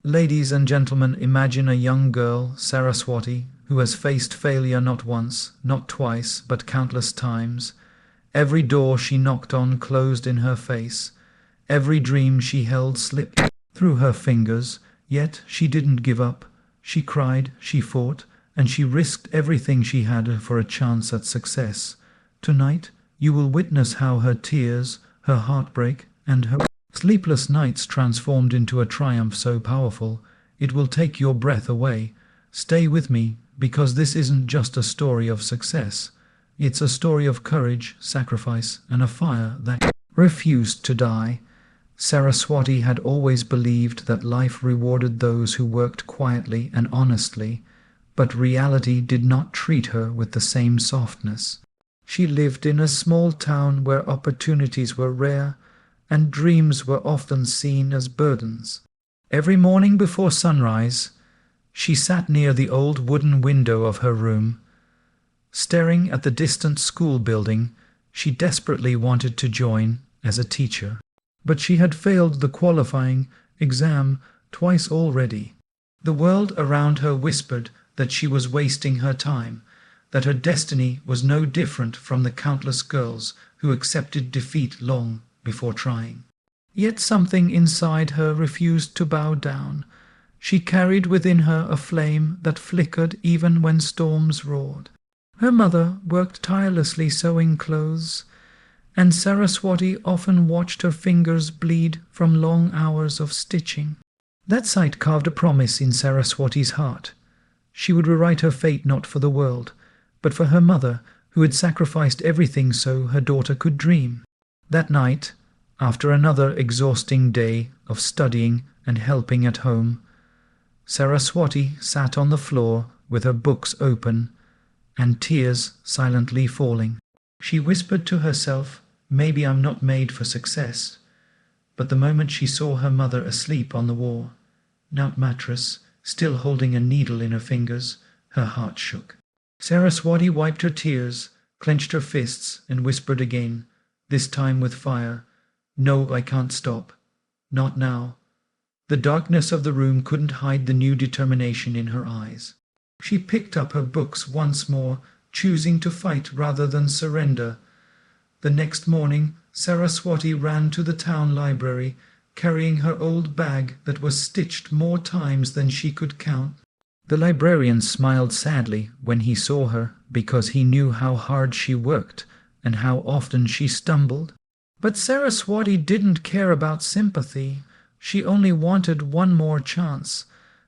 Ladies and gentlemen, imagine a young girl, Saraswati, who has faced failure not once, not twice, but countless times. Every door she knocked on closed in her face. Every dream she held slipped through her fingers, yet she didn't give up. She cried, she fought, and she risked everything she had for a chance at success. Tonight, you will witness how her tears, her heartbreak, and her sleepless nights transformed into a triumph so powerful, it will take your breath away. Stay with me, because this isn't just a story of success. It's a story of courage, sacrifice, and a fire that refused to die. Saraswati had always believed that life rewarded those who worked quietly and honestly, but reality did not treat her with the same softness. She lived in a small town where opportunities were rare and dreams were often seen as burdens. Every morning before sunrise, she sat near the old wooden window of her room. Staring at the distant school building, she desperately wanted to join as a teacher. But she had failed the qualifying exam twice already. The world around her whispered that she was wasting her time, that her destiny was no different from the countless girls who accepted defeat long before trying. Yet something inside her refused to bow down. She carried within her a flame that flickered even when storms roared. Her mother worked tirelessly sewing clothes, and Saraswati often watched her fingers bleed from long hours of stitching. That sight carved a promise in Saraswati's heart. She would rewrite her fate not for the world, but for her mother, who had sacrificed everything so her daughter could dream. That night, after another exhausting day of studying and helping at home, Saraswati sat on the floor with her books open and tears silently falling. She whispered to herself, "Maybe I'm not made for success." But the moment she saw her mother asleep on the worn-out mattress, still holding a needle in her fingers, her heart shook. Saraswati wiped her tears, clenched her fists, and whispered again, this time with fire, "No, I can't stop. Not now." The darkness of the room couldn't hide the new determination in her eyes. She picked up her books once more, choosing to fight rather than surrender. The next morning, Saraswati ran to the town library, carrying her old bag that was stitched more times than she could count. The librarian smiled sadly when he saw her, because he knew how hard she worked and how often she stumbled. But Saraswati didn't care about sympathy. She only wanted one more chance.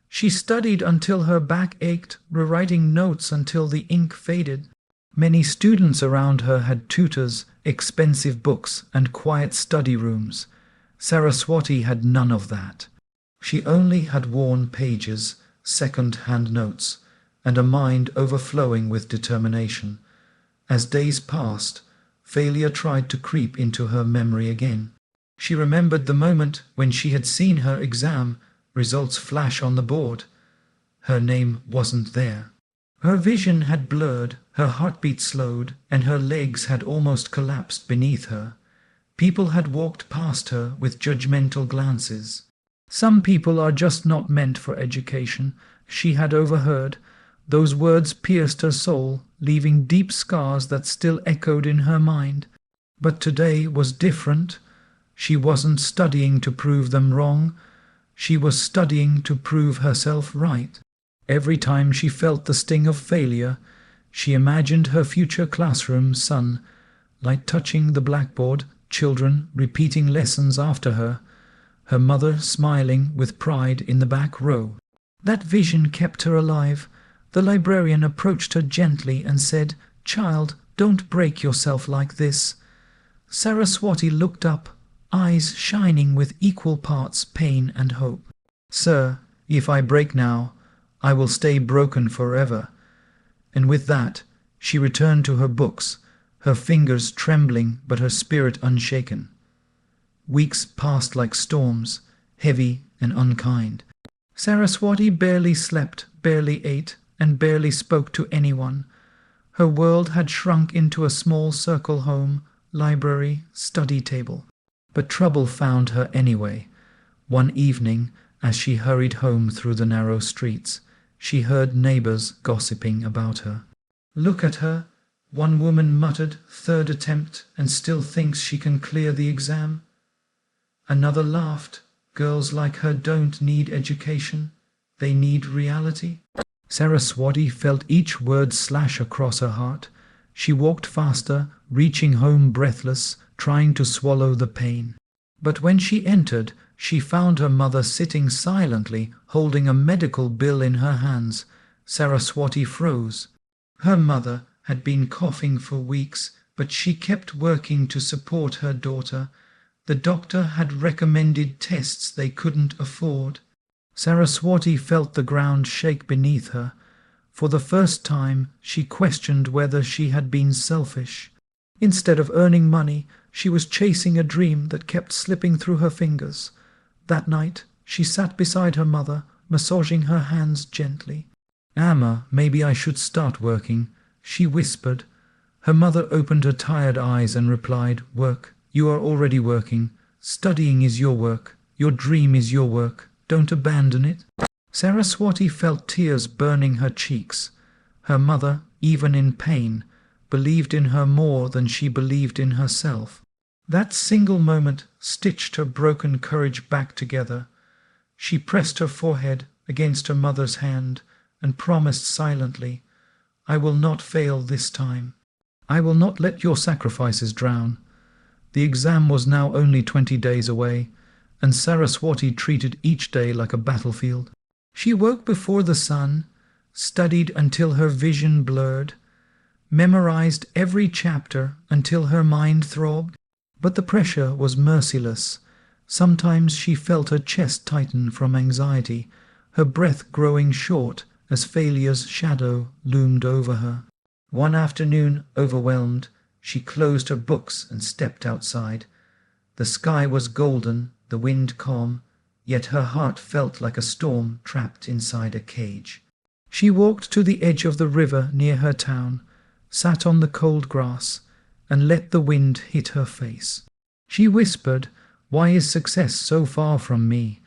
She studied until her back ached, rewriting notes until the ink faded. Many students around her had tutors, expensive books, and quiet study rooms. Saraswati had none of that. She only had worn pages, second-hand notes, and a mind overflowing with determination. As days passed, failure tried to creep into her memory again. She remembered the moment when she had seen her exam results flash on the board. Her name wasn't there. Her vision had blurred, her heartbeat slowed, and her legs had almost collapsed beneath her. People had walked past her with judgmental glances. "Some people are just not meant for education," she had overheard. Those words pierced her soul, leaving deep scars that still echoed in her mind. But today was different. She wasn't studying to prove them wrong. She was studying to prove herself right. Every time she felt the sting of failure, she imagined her future classroom, sunlight touching the blackboard, children repeating lessons after her, her mother smiling with pride in the back row. That vision kept her alive. The librarian approached her gently and said, "Child, don't break yourself like this." Saraswati looked up, eyes shining with equal parts pain and hope. "Sir, if I break now, I will stay broken forever." And with that, she returned to her books, her fingers trembling but her spirit unshaken. Weeks passed like storms, heavy and unkind. Saraswati barely slept, barely ate, and barely spoke to anyone. Her world had shrunk into a small circle: home, library, study table. But trouble found her anyway. One evening, As she hurried home through the narrow streets, she heard neighbors gossiping about her. "Look at her," one woman muttered, "third attempt, and still thinks she can clear the exam." Another laughed, "Girls like her don't need education, they need reality." Saraswati felt each word slash across her heart. She walked faster, reaching home breathless, trying to swallow the pain. But when she entered, she found her mother sitting silently, holding a medical bill in her hands. Saraswati froze. Her mother had been coughing for weeks, but she kept working to support her daughter. The doctor had recommended tests they couldn't afford. Saraswati felt the ground shake beneath her. For the first time, she questioned whether she had been selfish. Instead of earning money, she was chasing a dream that kept slipping through her fingers. That night, she sat beside her mother, massaging her hands gently. "Amma, maybe I should start working," she whispered. Her mother opened her tired eyes and replied, "Work. You are already working. Studying is your work. Your dream is your work. Don't abandon it." Saraswati felt tears burning her cheeks. Her mother, even in pain, believed in her more than she believed in herself. That single moment stitched her broken courage back together. She pressed her forehead against her mother's hand and promised silently, "I will not fail this time. I will not let your sacrifices drown." The exam was now only 20 days away, and Saraswati treated each day like a battlefield. She woke before the sun, studied until her vision blurred, memorized every chapter until her mind throbbed. But the pressure was merciless. Sometimes she felt her chest tighten from anxiety, her breath growing short as failure's shadow loomed over her. One afternoon, overwhelmed, she closed her books and stepped outside. The sky was golden, the wind calm, yet her heart felt like a storm trapped inside a cage. She walked to the edge of the river near her town, sat on the cold grass, and let the wind hit her face. She whispered, "Why is success so far from me?"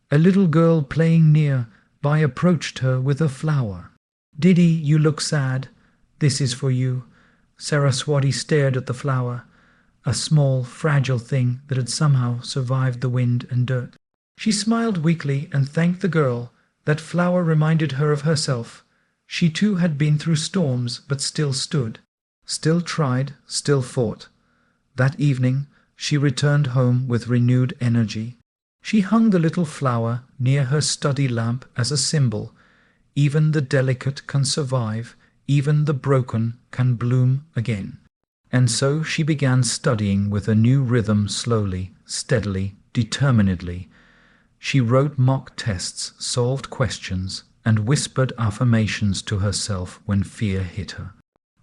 A little girl playing near by approached her with a flower. "Didi, you look sad. This is for you." Saraswati stared at the flower, a small, fragile thing that had somehow survived the wind and dirt. She smiled weakly and thanked the girl. That flower reminded her of herself. She too had been through storms, but still stood, still tried, still fought. That evening, she returned home with renewed energy. She hung the little flower near her study lamp as a symbol. Even the delicate can survive, even the broken can bloom again. And so she began studying with a new rhythm, slowly, steadily, determinedly. She wrote mock tests, solved questions, and whispered affirmations to herself when fear hit her.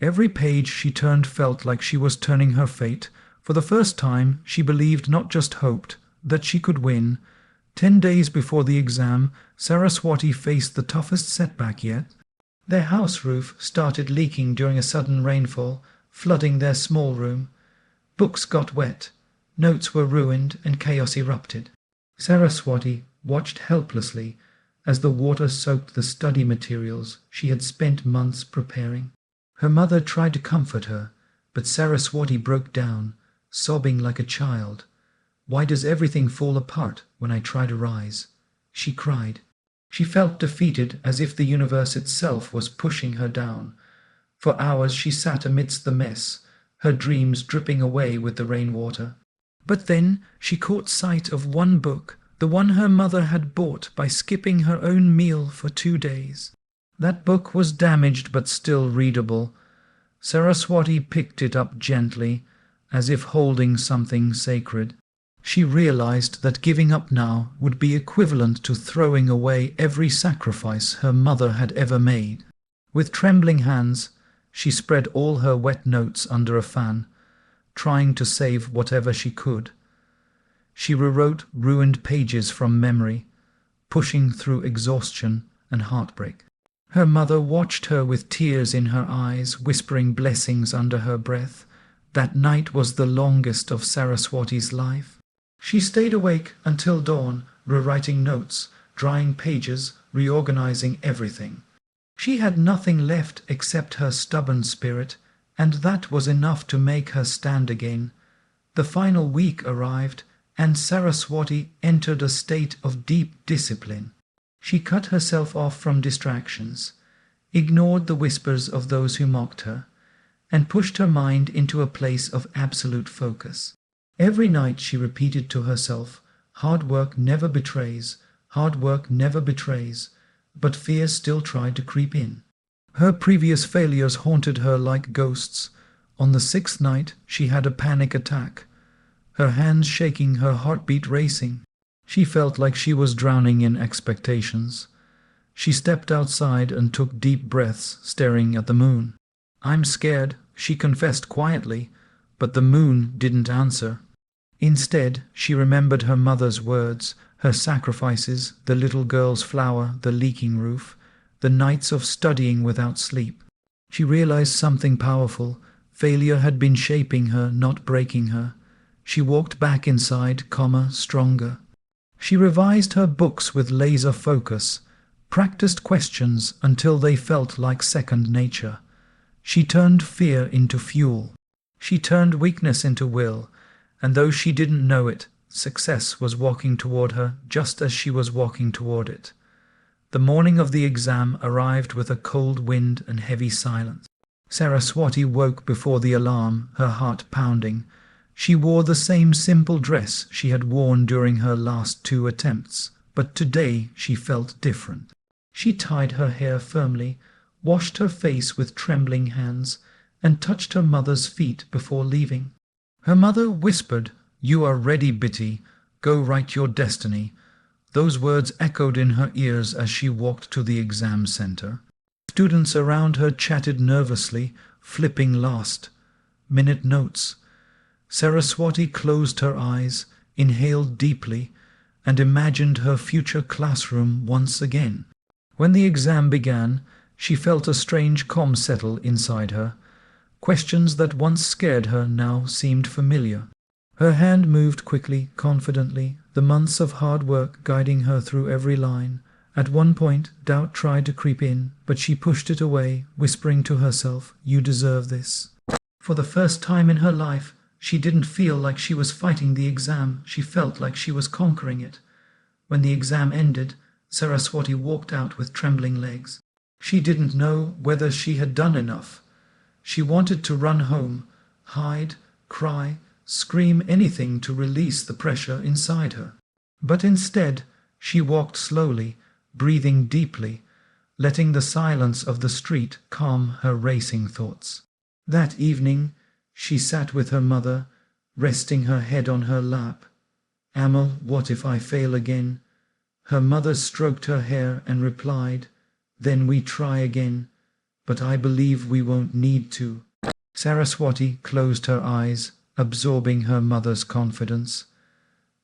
Every page she turned felt like she was turning her fate. For the first time, she believed, not just hoped, that she could win. 10 days before the exam, Saraswati faced the toughest setback yet. Their house roof started leaking during a sudden rainfall, flooding their small room. Books got wet, notes were ruined, and chaos erupted. Saraswati watched helplessly as the water soaked the study materials she had spent months preparing. Her mother tried to comfort her, but Saraswati broke down, sobbing like a child. "Why does everything fall apart when I try to rise?" she cried. She felt defeated, as if the universe itself was pushing her down. For hours she sat amidst the mess, her dreams dripping away with the rainwater. But then she caught sight of one book, the one her mother had bought by skipping her own meal for 2 days. That book was damaged but still readable. Saraswati picked it up gently, as if holding something sacred. She realized that giving up now would be equivalent to throwing away every sacrifice her mother had ever made. With trembling hands, she spread all her wet notes under a fan, trying to save whatever she could. She rewrote ruined pages from memory, pushing through exhaustion and heartbreak. Her mother watched her with tears in her eyes, whispering blessings under her breath. That night was the longest of Saraswati's life. She stayed awake until dawn, rewriting notes, drying pages, reorganizing everything. She had nothing left except her stubborn spirit, and that was enough to make her stand again. The final week arrived, and Saraswati entered a state of deep discipline. She cut herself off from distractions, ignored the whispers of those who mocked her, and pushed her mind into a place of absolute focus. Every night she repeated to herself, "Hard work never betrays, hard work never betrays," but fear still tried to creep in. Her previous failures haunted her like ghosts. On the sixth night she had a panic attack, her hands shaking, her heartbeat racing. She felt like she was drowning in expectations. She stepped outside and took deep breaths, staring at the moon. "I'm scared," she confessed quietly, but the moon didn't answer. Instead, she remembered her mother's words, her sacrifices, the little girl's flower, the leaking roof, the nights of studying without sleep. She realized something powerful. Failure had been shaping her, not breaking her. She walked back inside, calmer, stronger. She revised her books with laser focus, practiced questions until they felt like second nature. She turned fear into fuel. She turned weakness into will, and though she didn't know it, success was walking toward her just as she was walking toward it. The morning of the exam arrived with a cold wind and heavy silence. Saraswati woke before the alarm, her heart pounding. She wore the same simple dress she had worn during her last 2 attempts, but today she felt different. She tied her hair firmly, washed her face with trembling hands, and touched her mother's feet before leaving. Her mother whispered, "You are ready, Bitty. Go write your destiny." Those words echoed in her ears as she walked to the exam center. Students around her chatted nervously, flipping last-minute notes. Saraswati closed her eyes, inhaled deeply, and imagined her future classroom once again. When the exam began, she felt a strange calm settle inside her. Questions that once scared her now seemed familiar. Her hand moved quickly, confidently, the months of hard work guiding her through every line. At one point, doubt tried to creep in, but she pushed it away, whispering to herself, "You deserve this." For the first time in her life, she didn't feel like she was fighting the exam, she felt like she was conquering it. When the exam ended, Saraswati walked out with trembling legs. She didn't know whether she had done enough. She wanted to run home, hide, cry, scream, anything to release the pressure inside her. But instead, she walked slowly, breathing deeply, letting the silence of the street calm her racing thoughts. That evening, she sat with her mother, resting her head on her lap. "Amal, what if I fail again?" Her mother stroked her hair and replied, "Then we try again, but I believe we won't need to." Saraswati closed her eyes, absorbing her mother's confidence.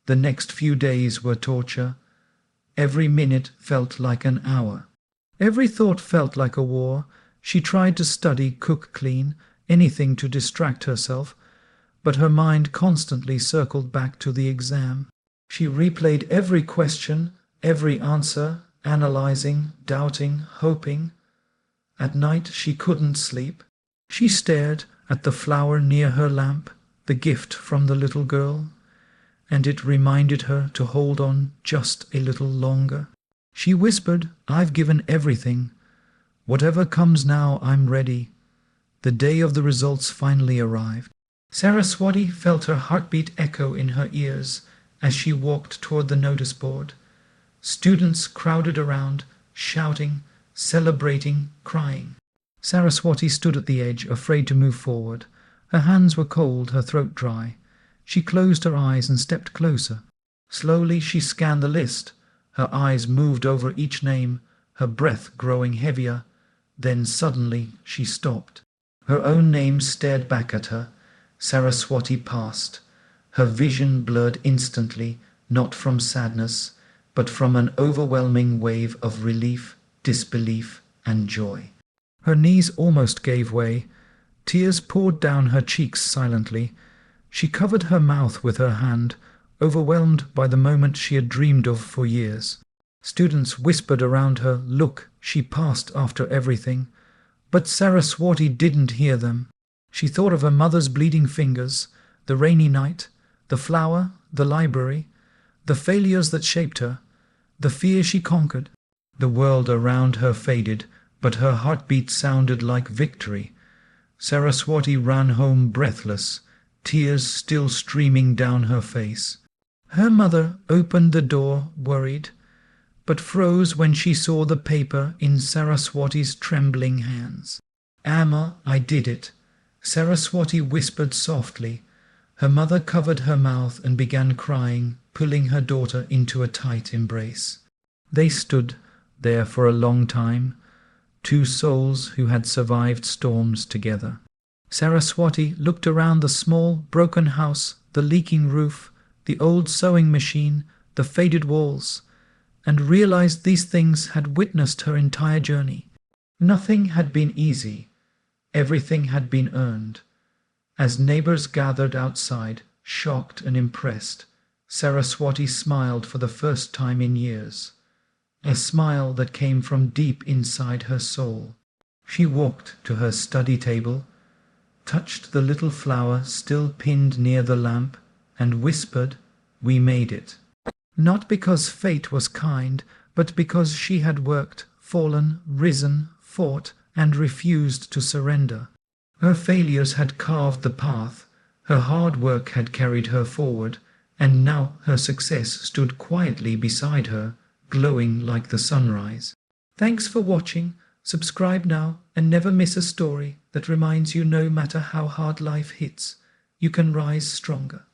The next few days were torture. Every minute felt like an hour. Every thought felt like a war. She tried to study, cook, clean, anything to distract herself, but her mind constantly circled back to the exam. She replayed every question, every answer, analyzing, doubting, hoping. At night she couldn't sleep. She stared at the flower near her lamp, the gift from the little girl, and it reminded her to hold on just a little longer. She whispered, "I've given everything. Whatever comes now, I'm ready." The day of the results finally arrived. Saraswati felt her heartbeat echo in her ears as she walked toward the notice board. Students crowded around, shouting, celebrating, crying. Saraswati stood at the edge, afraid to move forward. Her hands were cold, her throat dry. She closed her eyes and stepped closer. Slowly she scanned the list. Her eyes moved over each name, her breath growing heavier. Then suddenly she stopped. Her own name stared back at her. Saraswati passed. Her vision blurred instantly, not from sadness, but from an overwhelming wave of relief, disbelief, and joy. Her knees almost gave way. Tears poured down her cheeks silently. She covered her mouth with her hand, overwhelmed by the moment she had dreamed of for years. Students whispered around her, "Look, she passed after everything." But Saraswati didn't hear them. She thought of her mother's bleeding fingers, the rainy night, the flower, the library, the failures that shaped her, the fear she conquered. The world around her faded, but her heartbeat sounded like victory. Saraswati ran home breathless, tears still streaming down her face. Her mother opened the door, worried, but froze when she saw the paper in Saraswati's trembling hands. "Amma, I did it," Saraswati whispered softly. Her mother covered her mouth and began crying, pulling her daughter into a tight embrace. They stood there for a long time, two souls who had survived storms together. Saraswati looked around the small, broken house, the leaking roof, the old sewing machine, the faded walls, and realized these things had witnessed her entire journey. Nothing had been easy. Everything had been earned. As neighbors gathered outside, shocked and impressed, Saraswati smiled for the first time in years, a smile that came from deep inside her soul. She walked to her study table, touched the little flower still pinned near the lamp, and whispered, "We made it." Not because fate was kind, but because she had worked, fallen, risen, fought, and refused to surrender. Her failures had carved the path, her hard work had carried her forward, and now her success stood quietly beside her, glowing like the sunrise. Thanks for watching. Subscribe now and never miss a story that reminds you no matter how hard life hits, you can rise stronger.